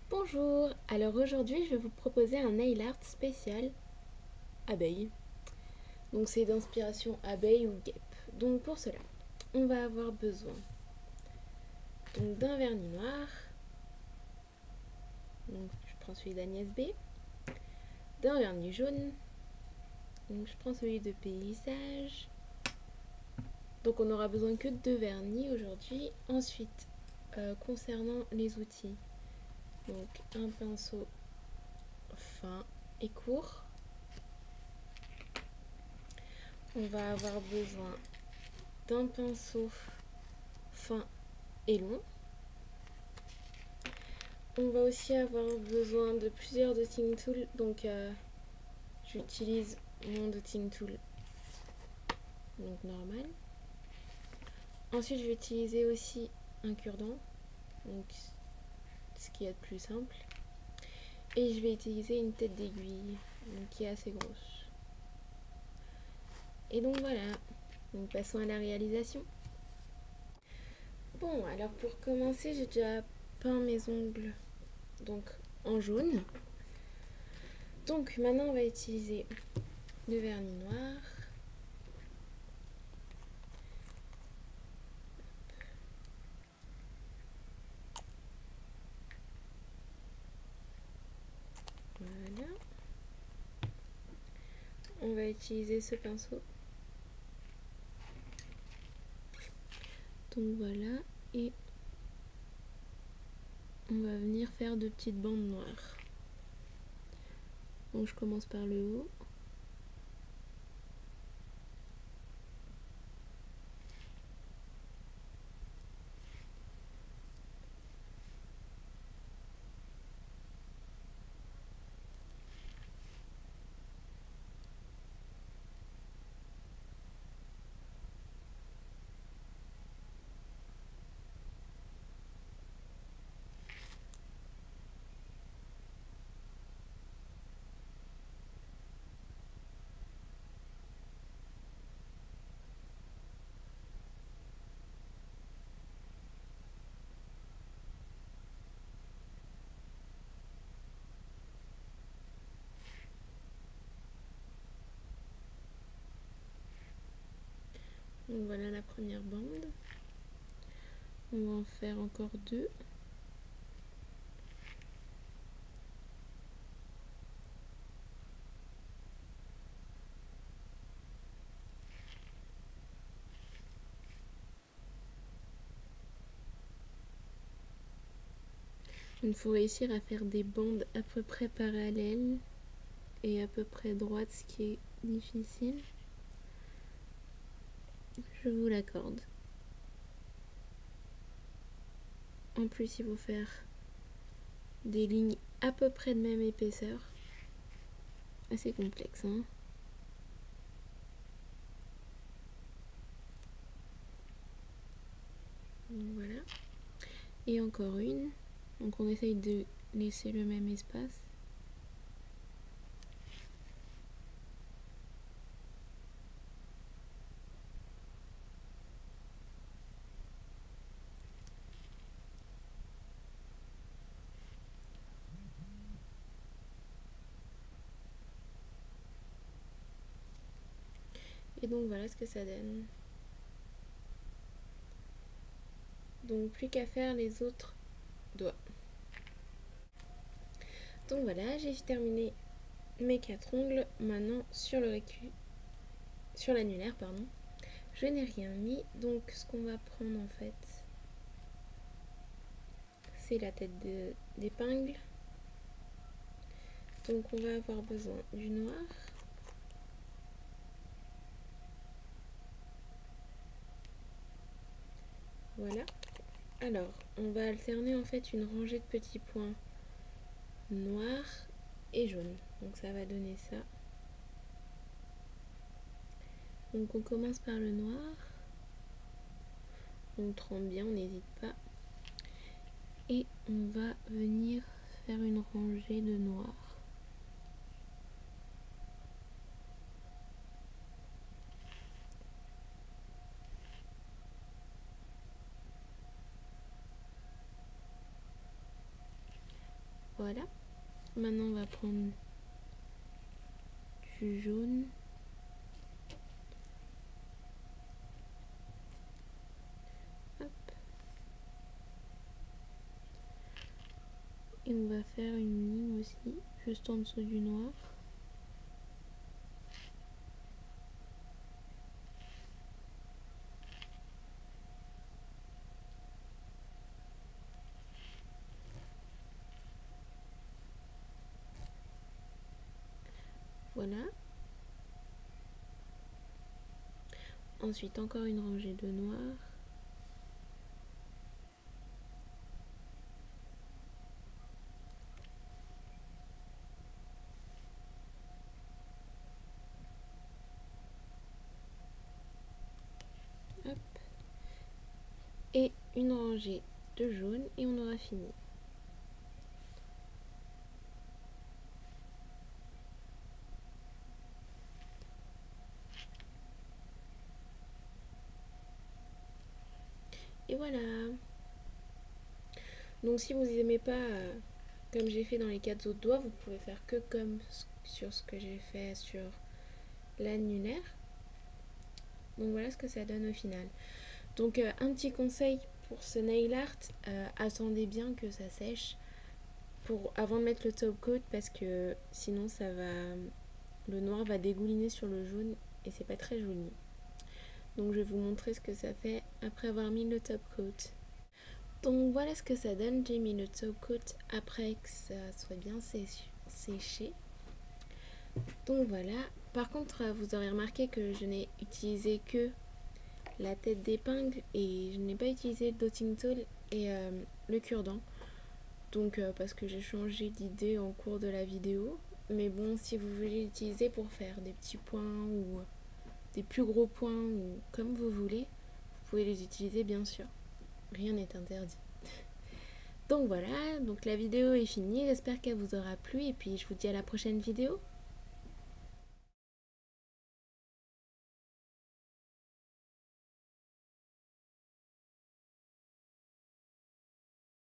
Bonjour, alors aujourd'hui je vais vous proposer un nail art spécial abeille. Donc c'est d'inspiration abeille ou guêpe. Donc pour cela, on va avoir besoin d'un vernis noir, donc je prends celui d'Agnès B, d'un vernis jaune, donc je prends celui de Paysage. Donc on n'aura besoin que de 2 vernis aujourd'hui. Ensuite, concernant les outils, donc un pinceau fin et court. On va avoir besoin d'un pinceau fin et long. On va aussi avoir besoin de plusieurs dotting tools, donc j'utilise mon dotting tool donc normal. Ensuite je vais utiliser aussi un cure-dent, donc ce qui est de plus simple. Et je vais utiliser une tête d'aiguille qui est assez grosse. Et donc voilà, donc passons à la réalisation. Bon, alors pour commencer, j'ai déjà peint mes ongles donc en jaune. Donc maintenant on va utiliser le vernis noir. Voilà. On va utiliser ce pinceau. Donc voilà, et on va venir faire de petites bandes noires. Donc je commence par le haut. Donc voilà la première bande. On va en faire encore 2. Il faut réussir à faire des bandes à peu près parallèles et à peu près droites, ce qui est difficile. Je vous l'accorde. En plus, il faut faire des lignes à peu près de même épaisseur. Assez complexe, hein. Donc voilà. Et encore une. Donc on essaye de laisser le même espace. Et donc voilà ce que ça donne. Donc plus qu'à faire les autres doigts. Donc voilà, j'ai terminé mes 4 ongles. Maintenant sur le sur l'annulaire, pardon, je n'ai rien mis. Donc ce qu'on va prendre en fait, c'est la tête d'épingle. Donc on va avoir besoin du noir. Voilà. Alors on va alterner en fait une rangée de petits points noirs et jaunes. Donc ça va donner ça. Donc on commence par le noir. On trempe bien, on n'hésite pas. Et on va venir faire une rangée de noir. Voilà. Maintenant on va prendre du jaune. Hop. Et on va faire une ligne aussi, juste en dessous du noir. Voilà. Ensuite encore une rangée de noir. Hop. Et une rangée de jaune et on aura fini. Et voilà. Donc si vous n'aimez pas comme j'ai fait dans les 4 autres doigts, vous pouvez faire que comme sur ce que j'ai fait sur l'annulaire. Donc voilà ce que ça donne au final. Donc un petit conseil pour ce nail art, attendez bien que ça sèche avant de mettre le top coat parce que sinon le noir va dégouliner sur le jaune et c'est pas très joli. Donc je vais vous montrer ce que ça fait après avoir mis le top coat. Donc voilà ce que ça donne, j'ai mis le top coat après que ça soit bien séché. Donc voilà, par contre vous aurez remarqué que je n'ai utilisé que la tête d'épingle et je n'ai pas utilisé le dotting tool et le cure-dent. Donc parce que j'ai changé d'idée en cours de la vidéo. Mais bon, si vous voulez l'utiliser pour faire des petits points ou des plus gros points ou comme vous voulez, vous pouvez les utiliser bien sûr. Rien n'est interdit. Donc voilà, donc la vidéo est finie, j'espère qu'elle vous aura plu et puis je vous dis à la prochaine vidéo.